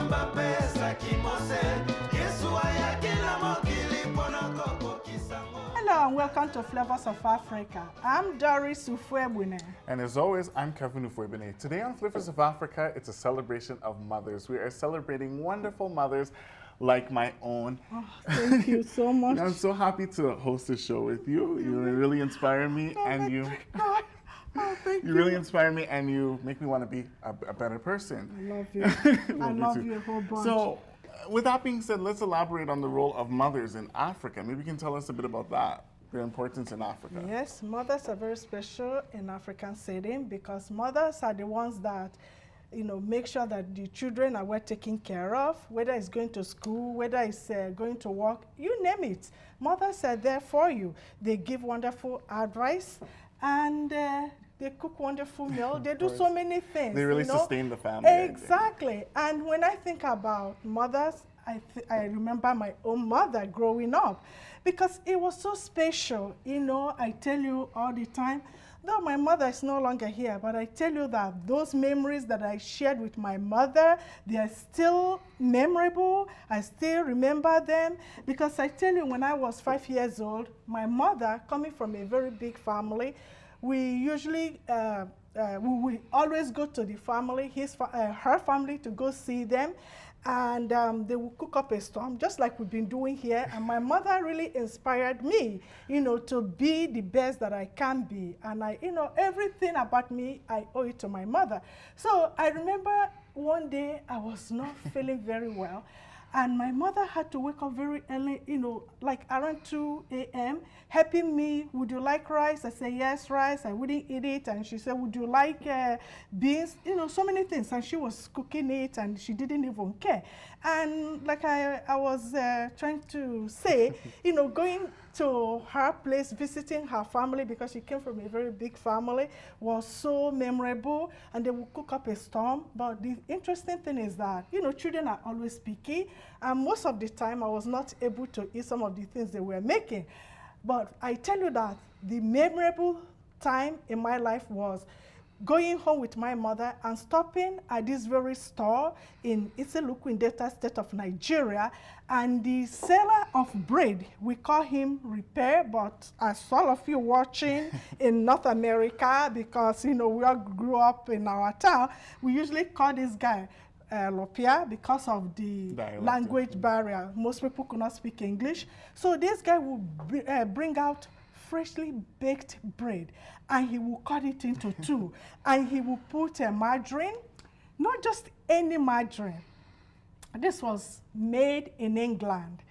Hello and welcome to Flavours of Africa. I'm Doris And as always, I'm Kevin. Today on Flavours of Africa, it's a celebration of mothers. We are celebrating wonderful mothers like my own. Oh, thank you so much. I'm so happy to host this show with you. You really inspire me, and you really inspire me, and you make me want to be a better person. I love you. I love you a whole bunch. So, with that being said, let's elaborate on the role of mothers in Africa. Maybe you can tell us a bit about that, their importance in Africa. Yes, mothers are very special in African setting because mothers are the ones that, make sure that the children are well taken care of, whether it's going to school, whether it's going to work, you name it. Mothers are there for you. They give wonderful advice and they cook wonderful meals. They do so many things. They really sustain the family. Exactly. And when I think about mothers, I remember my own mother growing up because it was so special. I tell you all the time, though my mother is no longer here, but I tell you that those memories that I shared with my mother, they are still memorable. I still remember them because I tell you, when I was 5 years old, my mother, coming from a very big family, we usually, we always go to the family, her family, to go see them. And they will cook up a storm, just like we've been doing here. And my mother really inspired me, to be the best that I can be. And everything about me, I owe it to my mother. So I remember one day I was not feeling very well. And my mother had to wake up very early, like around 2 a.m., helping me, would you like rice? I said, yes, rice. I wouldn't eat it. And she said, would you like beans? So many things. And she was cooking it, and she didn't even care. And like I was trying to say, going to her place, visiting her family, because she came from a very big family, was so memorable, and they would cook up a storm. But the interesting thing is that, children are always picky, and most of the time I was not able to eat some of the things they were making. But I tell you that the memorable time in my life was going home with my mother and stopping at this very store in Iseluku in Delta State of Nigeria, and the seller of bread, we call him Repair, but as all of you watching in North America, because we all grew up in our town, we usually call this guy Lopia because of the language barrier. Most people could not speak English. So this guy will bring out freshly baked bread, and he will cut it into two, and he will put a margarine, not just any margarine. This was made in England,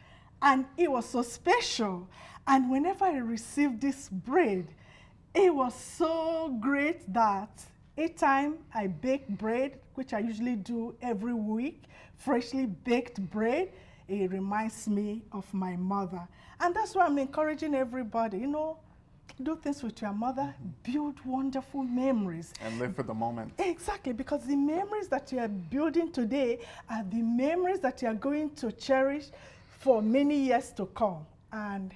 and it was so special. And whenever I received this bread, it was so great that each time I bake bread, which I usually do every week, freshly baked bread, it reminds me of my mother. And that's why I'm encouraging everybody, do things with your mother, build wonderful memories. And live for the moment. Exactly, because the memories that you are building today are the memories that you are going to cherish for many years to come. And,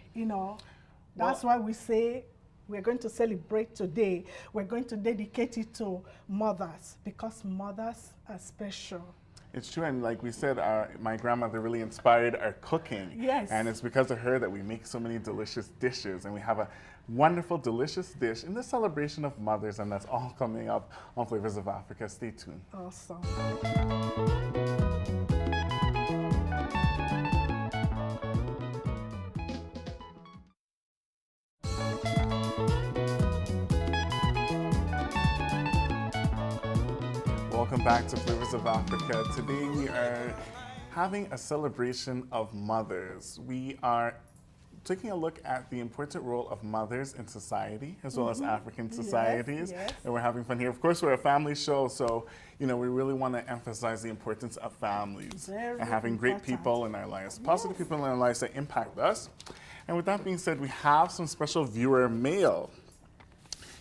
that's why we say we're going to celebrate today. We're going to dedicate it to mothers, because mothers are special. It's true, and like we said, my grandmother really inspired our cooking. Yes. And it's because of her that we make so many delicious dishes, and we have a wonderful, delicious dish in the celebration of mothers, and that's all coming up on Flavours of Africa. Stay tuned. Awesome. Welcome back to Flavours of Africa. Today we are having a celebration of mothers. We are taking a look at the important role of mothers in society, as well as African societies. Yes. And we're having fun here. Of course, we're a family show, so we really want to emphasize the importance of families and having great people in our lives, positive people in our lives that impact us. And with that being said, we have some special viewer mail.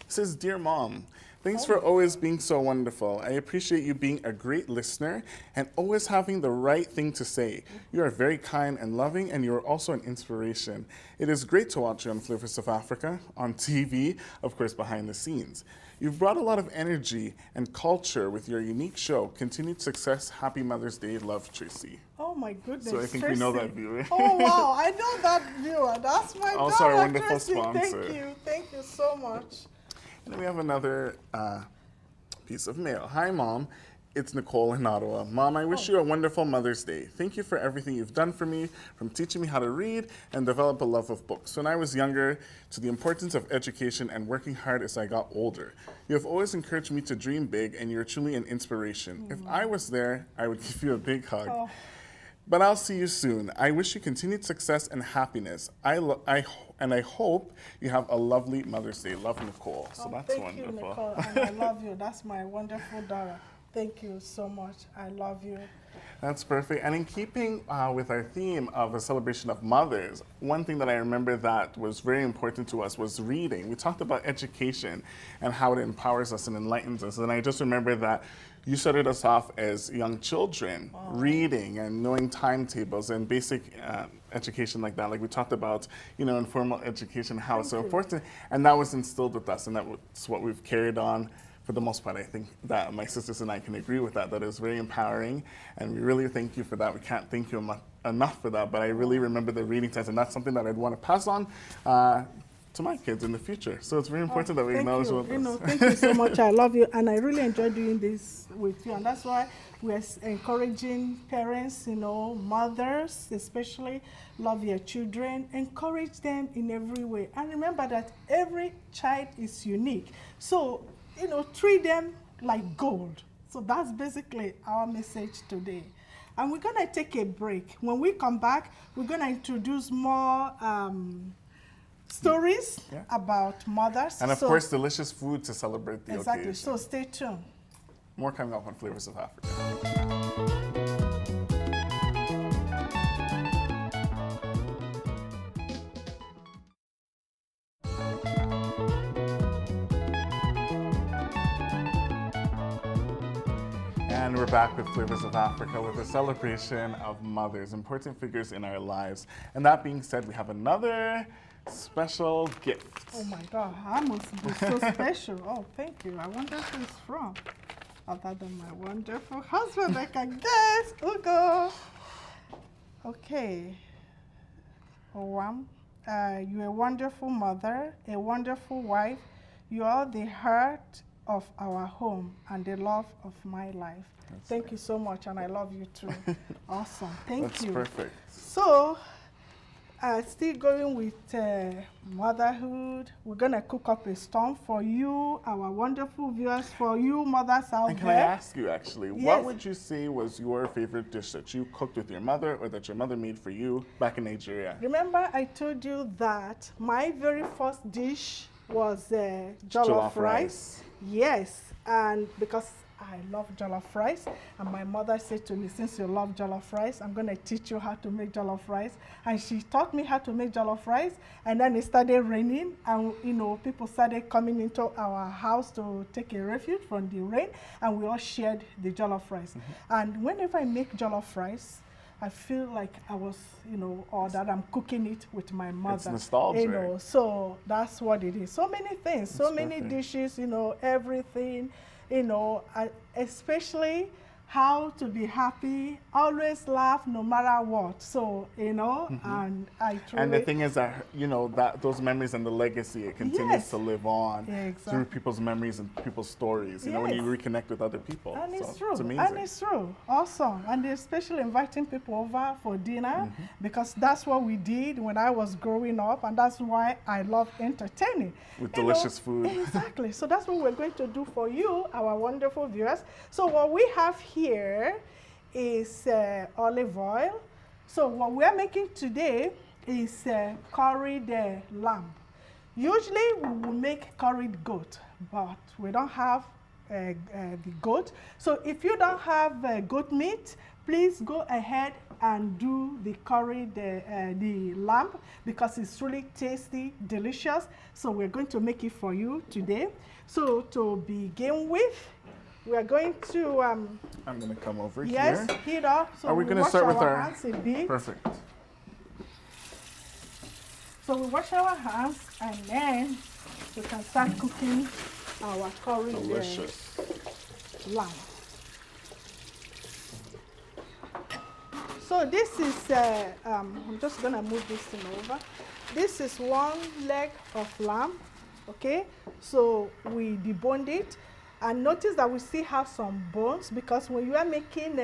It says, "Dear Mom, Thanks for always being so wonderful. I appreciate you being a great listener and always having the right thing to say. You are very kind and loving, and you are also an inspiration. It is great to watch you on Flavours of Africa, on TV, of course, behind the scenes. You've brought a lot of energy and culture with your unique show. Continued success. Happy Mother's Day. Love, Tracy. Oh my goodness. So I think Tracy. we know that viewer. Oh wow, I know that viewer. That's my Also our daughter, wonderful Tracy. sponsor. Thank you so much. And then we have another piece of mail. Hi, Mom. It's Nicole in Ottawa. Mom, I wish you a wonderful Mother's Day. Thank you for everything you've done for me, from teaching me how to read and develop a love of books when I was younger, to the importance of education and working hard as I got older. You have always encouraged me to dream big, and you're truly an inspiration. If I was there, I would give you a big hug. Oh. But I'll see you soon. I wish you continued success and happiness. I hope you have a lovely Mother's Day. Love, Nicole. So that's thank wonderful. you, Nicole, and I love you. That's my wonderful daughter. Thank you so much. I love you. That's perfect. And in keeping with our theme of a celebration of mothers, one thing that I remember that was very important to us was reading. We talked about education and how it empowers us and enlightens us. And I just remember that you started us off as young children, reading and knowing timetables and basic education like that. Like we talked about, informal education, how it's so important. And that was instilled with us, and that's what we've carried on. For the most part, I think that my sisters and I can agree with that it was very empowering, and we really thank you for that. We can't thank you enough for that, but I really remember the reading times, and that's something that I'd want to pass on to my kids in the future. So it's very important that we acknowledge what Thank you so much. I love you, and I really enjoy doing this with you, and that's why we're encouraging parents, mothers especially, love your children, encourage them in every way. And remember that every child is unique. So treat them like gold. So that's basically our message today. And we're gonna take a break. When we come back, we're gonna introduce more stories about mothers. And of course, delicious food to celebrate the occasion. Exactly, so stay tuned. More coming up on Flavours of Africa. And we're back with Flavours of Africa with a celebration of mothers, important figures in our lives. And that being said, we have another special gift. Oh my God, I must be so special. Oh, thank you. I wonder who it's from. Other than my wonderful husband, I can guess. Ugo. Okay. You're a wonderful mother, a wonderful wife. You are the heart of our home and the love of my life. Thank you so much, and I love you too. Awesome. Thank you. That's perfect. So, still going with motherhood, we're going to cook up a storm for you, our wonderful viewers, for you mothers out there. And can I ask you, actually, Yes. what would you say was your favorite dish that you cooked with your mother or that your mother made for you back in Nigeria? Remember I told you that my very first dish was jollof rice. Yes, and because I love jollof rice, and my mother said to me, since you love jollof rice, I'm going to teach you how to make jollof rice. And she taught me how to make jollof rice, and then it started raining, and people started coming into our house to take a refuge from the rain, and we all shared the jollof rice. And whenever I make jollof rice, I feel like I was, or that I'm cooking it with my mother. It's nostalgia. So that's what it is. So many things, so many dishes, everything, especially how to be happy, always laugh no matter what. So, and I truly... And the thing is that, that those memories and the legacy, it continues to live on through people's memories and people's stories, when you reconnect with other people. And it's so true. It's amazing. And it's true. Awesome. And especially inviting people over for dinner, because that's what we did when I was growing up, and that's why I love entertaining. With delicious food. Exactly. So that's what we're going to do for you, our wonderful viewers. So what we have here is olive oil. So what we're making today is curried lamb. Usually we will make curried goat, but we don't have the goat. So if you don't have goat meat, please go ahead, and do the curry, the lamb, because it's really tasty, delicious. So we're going to make it for you today. So to begin with, we are going to I'm going to come over yes, here. heat up. So Are we going to wash start with our hands a bit. Perfect. So we wash our hands and then we can start cooking our curry Delicious. lamb. So this is, I'm just gonna move this thing over. This is one leg of lamb, okay? So we deboned it, and notice that we still have some bones, because when you are making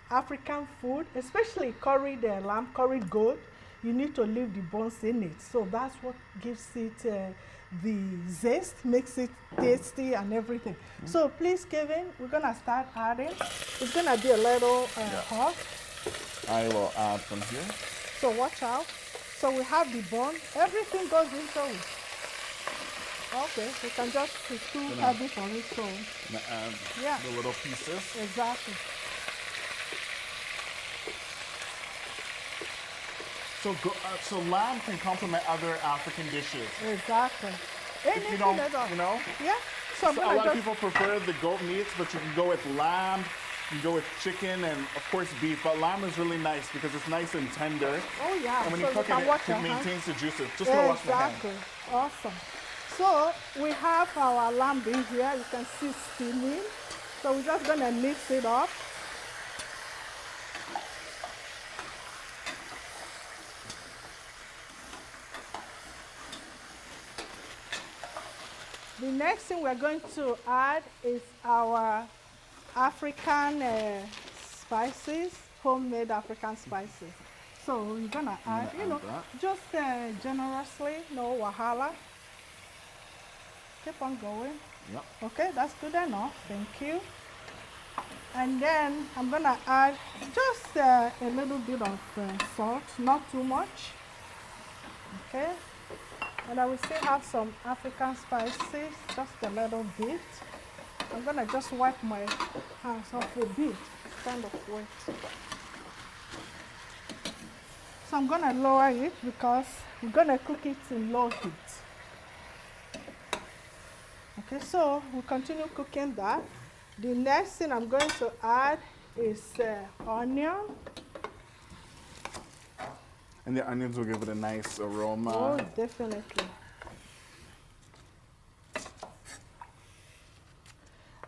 African food, especially curried lamb, curried goat, you need to leave the bones in it. So that's what gives it the zest, makes it tasty and everything. So please, Kevin, we're gonna start adding. It's gonna be a little hot. I will add from here. So watch out. So we have the bone. Everything goes into it. Okay, we can just, it's too heavy for it, so. And add the little pieces. Exactly. So lamb can complement other African dishes. Exactly. If you don't, you know? Yeah. So A lot of people prefer the goat meats, but you can go with lamb, you can go with chicken, and of course beef. But lamb is really nice because it's nice and tender. Oh yeah. And when so you cook it maintains the juices. Just gonna wash my hands. Exactly. Awesome. So we have our lamb in here. You can see steaming. So we're just gonna mix it up. The next thing we're going to add is our African spices, homemade African spices. So you're gonna add, just generously, no wahala. Keep on going. Yep. Okay, that's good enough. Thank you. And then I'm gonna add just a little bit of salt, not too much. Okay. And I will still have some African spices, just a little bit. I'm gonna just wipe my hands off a bit. It's kind of wet. So I'm gonna lower it because we're gonna cook it in low heat. Okay, so we'll continue cooking that. The next thing I'm going to add is onion. And the onions will give it a nice aroma. Oh, definitely.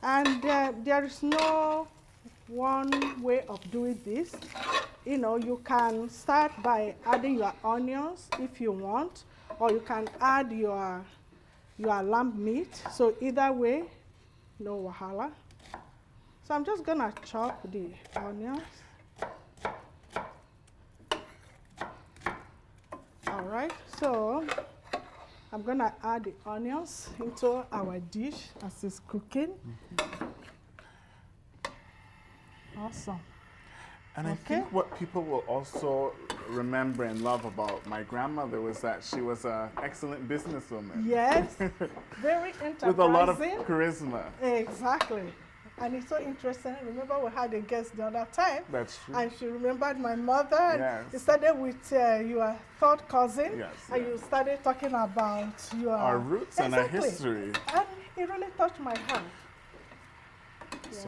And there is no one way of doing this. You can start by adding your onions if you want, or you can add your lamb meat. So either way, no wahala. So I'm just gonna chop the onions. All right, so I'm gonna add the onions into our dish as it's cooking. Awesome. And I think what people will also remember and love about my grandmother was that she was an excellent businesswoman. Yes, very enterprising. With a lot of charisma. Exactly. And it's so interesting. Remember, we had a guest the other time. That's true. And she remembered my mother. Yes. You started with your third cousin. Yes. And you started talking about our roots and our history. And it really touched my heart. Yeah.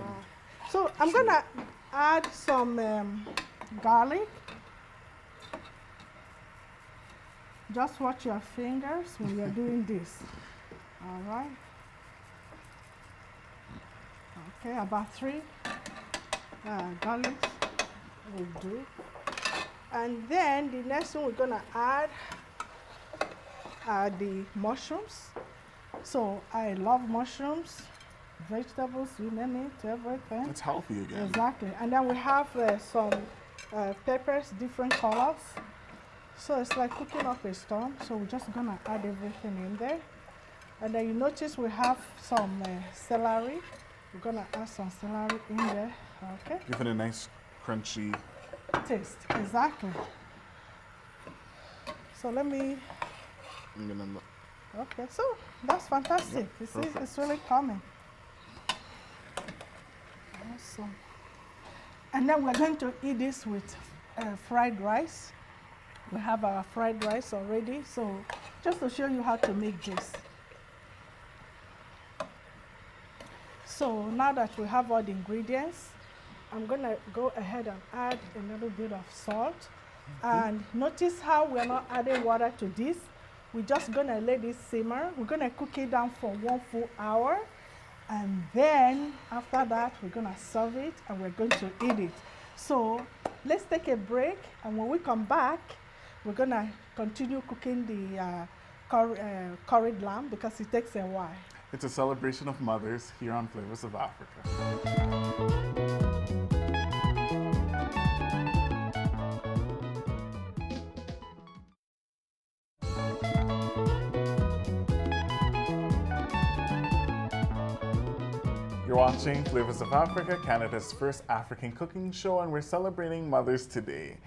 So I'm going to add some garlic. Just watch your fingers when you're doing this. All right. Okay, about 3 garlics will do. And then the next one we're gonna add are the mushrooms. So I love mushrooms, vegetables, you name it, everything. It's healthy again. Exactly. And then we have some peppers, different colors. So it's like cooking up a storm. So we're just gonna add everything in there. And then you notice we have some celery. We're gonna add some celery in there, okay? Give it a nice crunchy taste. Exactly. So let me. I'm gonna look. Okay, so that's fantastic. You see, it's really coming. Awesome. And then we're going to eat this with fried rice. We have our fried rice already, so just to show you how to make this. So now that we have all the ingredients, I'm gonna go ahead and add a little bit of salt. And notice how we're not adding water to this. We're just gonna let this simmer. We're gonna cook it down for 1 full hour. And then after that, we're gonna serve it and we're going to eat it. So let's take a break. And when we come back, we're gonna continue cooking the curried lamb because it takes a while. It's a celebration of mothers here on Flavors of Africa. You're watching Flavors of Africa, Canada's first African cooking show, and we're celebrating Mothers today.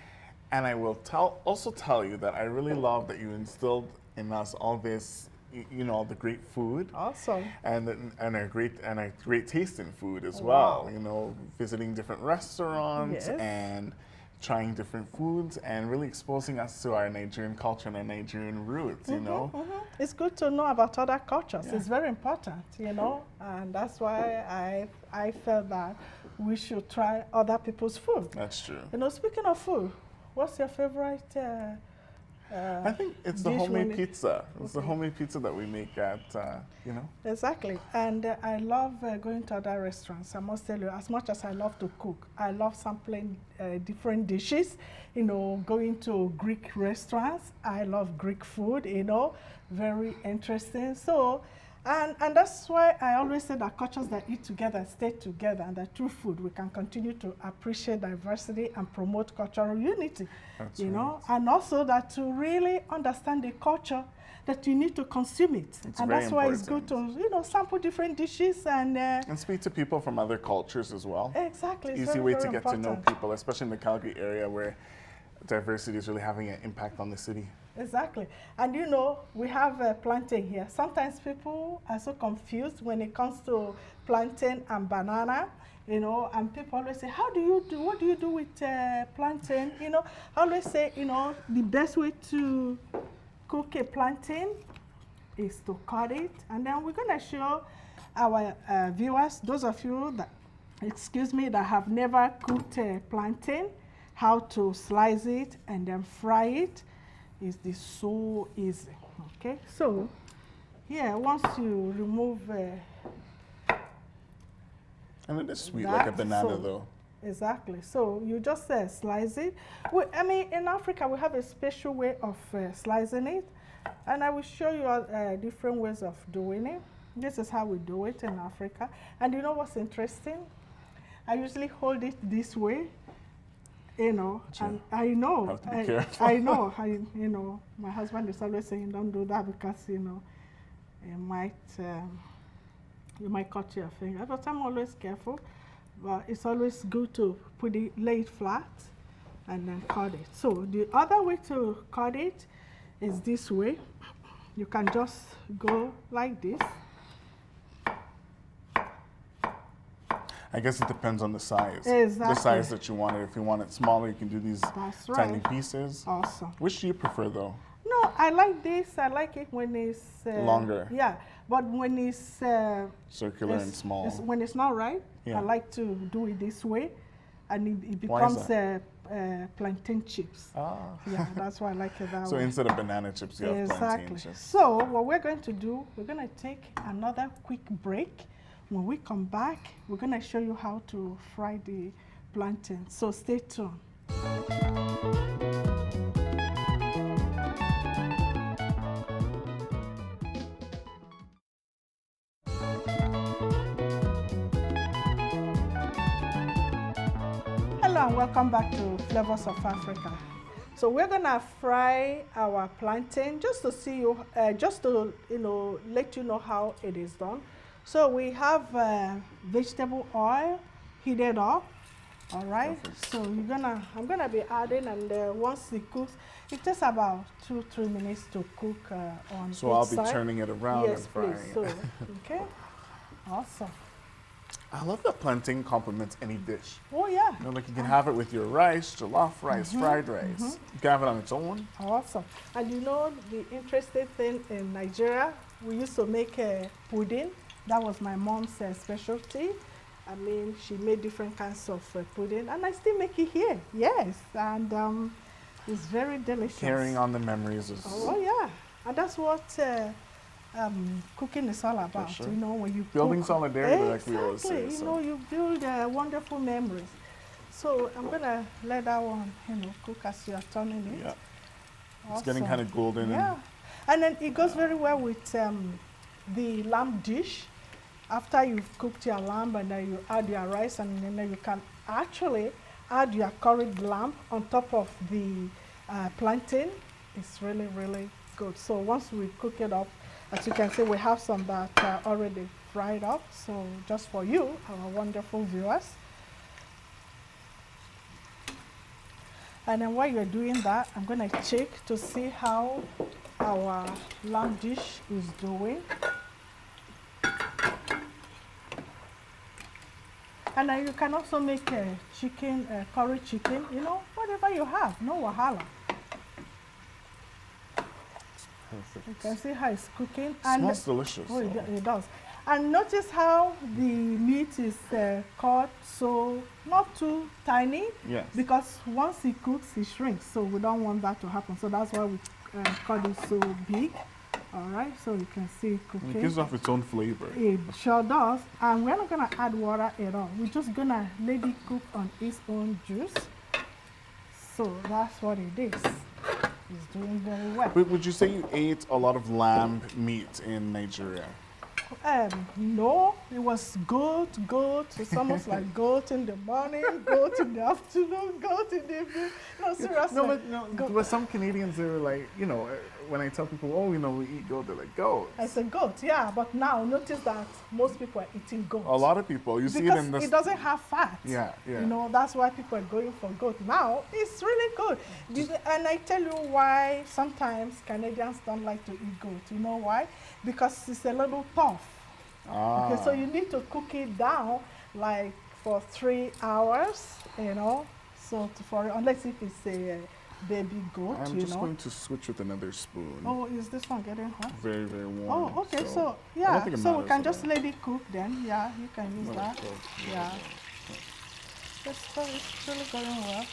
And I will also tell you that I really love that you instilled in us all this, you know, the great food. Awesome. And a great taste in food as Wow. well. You know, visiting different restaurants Yes. and trying different foods and really exposing us to our Nigerian culture and our Nigerian roots, you know. It's good to know about other cultures. Yeah. It's very important, you know, and that's why I felt that we should try other people's food. That's true. You know, speaking of food, what's your favorite I think it's the dish homemade pizza. It's the Okay. homemade pizza that we make at, you know. Exactly. And I love going to other restaurants. I must tell you, as much as I love to cook, I love sampling different dishes. You know, going to Greek restaurants. I love Greek food, you know, very interesting. So, and that's why I always say that cultures that eat together stay together, and that through food we can continue to appreciate diversity and promote cultural unity. That's you know, right. and also that to really understand the culture, that you need to consume it. It's and very that's why it's good to, you know, sample different dishes And speak to people from other cultures as well. exactly. It's Easy very, way very to get to know important. people, especially in the Calgary area where diversity is really having an impact on the city. Exactly. And you know, we have plantain here. Sometimes people are so confused when it comes to plantain and banana, you know, and people always say, what do you do with plantain? You know, I always say, you know, the best way to cook a plantain is to cut it. And then we're going to show our viewers, those of you that, that have never cooked a plantain, how to slice it and then fry it. Is this so easy? Okay, so here once you remove And it is sweet like a that, banana so- though. exactly, so you just slice it. I mean, in Africa we have a special way of slicing it, and I will show you different ways of doing it. This is how we do it in Africa. And you know what's interesting? I usually hold it this way, you know, Sure. and I know, Have to be careful. I know, you know, my husband is always saying, don't do that because, you know, you might cut your finger. But I'm always careful. But it's always good to lay it flat and then cut it. So the other way to cut it is this way. You can just go like this. I guess it depends on the size. Exactly. The size that you want it. If you want it smaller, you can do these That's tiny right. pieces. Awesome. Which do you prefer though? No, I like this. I like it when it's Longer. Yeah, but when it's Circular and small. when it's not right, Yeah. I like to do it this way, and it Why is becomes plantain chips. Ah. Yeah, that's why I like it that So way. instead of banana chips, you have plantain Exactly. chips. So what we're going to do, we're going to take another quick break. When we come back, we're going to show you how to fry the plantain. So stay tuned. Hello and welcome back to Flavours of Africa. So we're gonna fry our plantain just to see you, just to let you know how it is done. So we have vegetable oil heated up. All right. Perfect. So I'm gonna be adding, and once it cooks, it takes about 2-3 minutes to cook on So each I'll be side. turning it around Yes, and frying please. it. So okay, awesome. I love that plantain complements any dish. Oh yeah. You know, like you can have it with your rice, jollof rice, fried rice. You can have it on its own. Awesome. And you know the interesting thing in Nigeria, we used to make a pudding. That was my mom's specialty. I mean, she made different kinds of pudding, and I still make it here. Yes, and it's very delicious. Carrying on the memories is. Oh yeah, and that's what cooking is all about. Sure. You know, when you Building cook, solidarity, like we always say. you know, you build wonderful memories. So I'm gonna let that one, you know, cook as you are turning it. Yeah. Awesome. It's getting kind of golden. Yeah, and then it goes very well with the lamb dish. After you've cooked your lamb and then you add your rice, and then you can actually add your curried lamb on top of the plantain. It's really, really good. So once we cook it up, as you can see, we have some that are already fried up. So just for you, our wonderful viewers. And then while you're doing that, I'm going to check to see how our lamb dish is doing. And then you can also make a chicken, curry chicken, you know, whatever you have, no wahala. Perfect. You can see how it's cooking. Smells delicious. Oh, it does. And notice how the meat is cut so not too tiny. Yes. Because once it cooks, it shrinks. So we don't want that to happen. So that's why we cut it so big. All right, so you can see it cooking. It gives off its own flavor. It sure does. And we're not going to add water at all. We're just going to let it cook on its own juice. So that's what it is. It's doing very well. But would you say you ate a lot of lamb meat in Nigeria? No, it was goat. It's almost like goat in the morning, goat in the afternoon, goat in the evening. No, seriously. But some Canadians, they were like, you know, when I tell people, oh, you know, we eat goat, they're like, goat. I said goat, yeah. But now notice that most people are eating goat. A lot of people, you see it in the. Because it doesn't have fat. Yeah. You know, that's why people are going for goat. Now, it's really good. And I tell you why sometimes Canadians don't like to eat goat. You know why? Because it's a little tough. Ah. Okay, so you need to cook it down like for 3 hours, you know. So unless if it's a baby goat, I'm just going to switch with another spoon. Oh, is this one getting hot? Very, very warm. Oh, okay. So I yeah, don't think it so we matters can at just all. let it cook then. Yeah, you can use that. Yeah. It's really going well.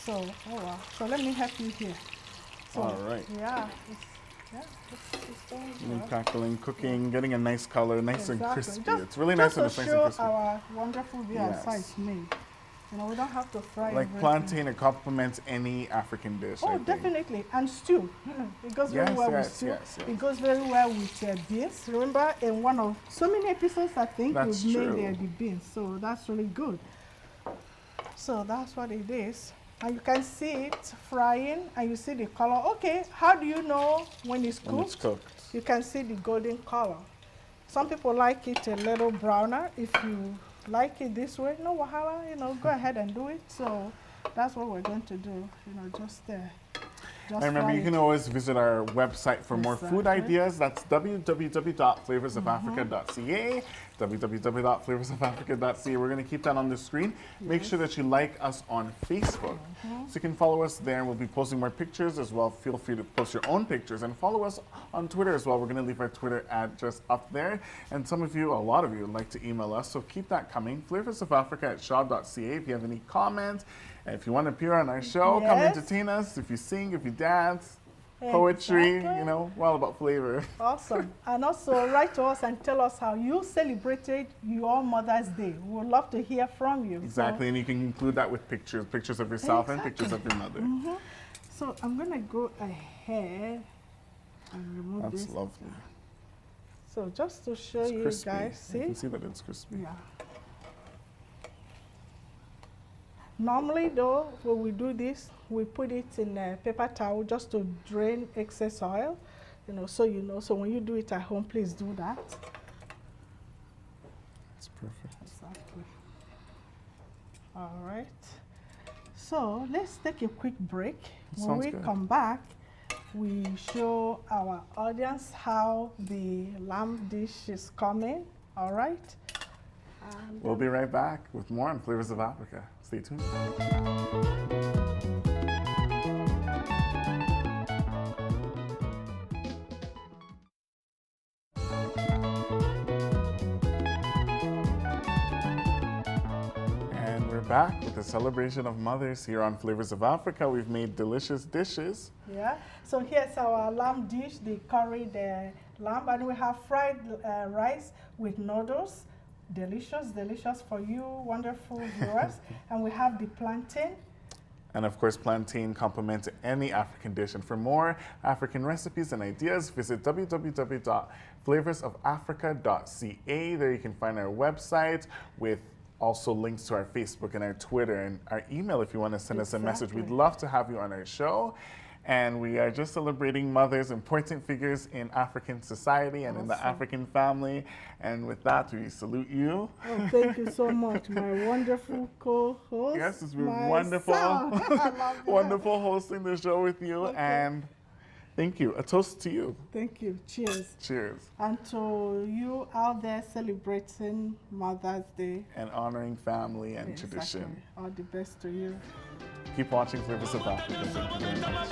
So, oh wow. So let me help you here. So, All right. Yeah. It's going well. Crackling, cooking, getting a nice color, nice and crispy. Just, it's really nice and just nice to and show crispy. our wonderful viewers Yes. how it's made. You know, we don't have to fry Like everything. plantain, it complements any African dish. I Oh, think. definitely. And stew. It goes very Yes, well with yes, stew. yes, yes. It goes very well with beans. Remember, in one of so many episodes, I think That's we've true. made the beans. So that's really good. So that's what it is. And you can see it frying, and you see the color. Okay, how do you know when it's cooked? When it's cooked. You can see the golden color. Some people like it a little browner. If you like it this way, no wahala, you know, go ahead and do it. So that's what we're going to do, you know, just And remember, you can always visit our website for more food Exactly. ideas. That's www.flavorsofafrica.ca, www.flavorsofafrica.ca. We're going to keep that on the screen. Make sure that you like us on Facebook. So you can follow us there. We'll be posting more pictures as well. Feel free to post your own pictures and follow us on Twitter as well. We're going to leave our Twitter address up there. And some of you, a lot of you, would like to email us. So keep that coming. Flavorsofafrica@shaw.ca. If you have any comments, and if you want to appear on our show, come Yes. entertain us. If you sing, if you dance, poetry, Exactly. you know, we're all about flavor. Awesome. And also write to us and tell us how you celebrated your Mother's Day. We would love to hear from you. Exactly, and you can include that with pictures of yourself and pictures of your mother. So I'm going to go ahead and remove That's this. lovely. So just to show It's you crispy. guys, You see? can see that it's crispy. Yeah. Normally though, when we do this, we put it in a paper towel just to drain excess oil, you know, so you know. So when you do it at home, please do that. It's perfect. Exactly. All right. So let's take a quick break. When Sounds we good. come back, we show our audience how the lamb dish is coming. All right. And, We'll be right back with more on Flavors of Africa. Stay tuned. And we're back with the celebration of mothers here on Flavors of Africa. We've made delicious dishes. yeah. So here's our lamb dish, the curried lamb, and we have fried rice with noodles. Delicious, delicious for you, wonderful viewers. And we have the plantain. And of course, plantain complements any African dish. And for more African recipes and ideas, visit www.flavorsofafrica.ca. There you can find our website with also links to our Facebook and our Twitter and our email if you want to send us a message. We'd love to have you on our show. And we are just celebrating mothers, important figures in African society and in the African family. And with that, we salute you. Oh, thank you so much, my wonderful co-host. Yes, it's been wonderful. Wonderful hosting the show with you. Okay. And thank you. A toast to you. Thank you. Cheers. Cheers. And to you out there celebrating Mother's Day. And honoring family and Exactly. tradition. All the best to you. Keep watching Flavors of Africa. Thank you very much.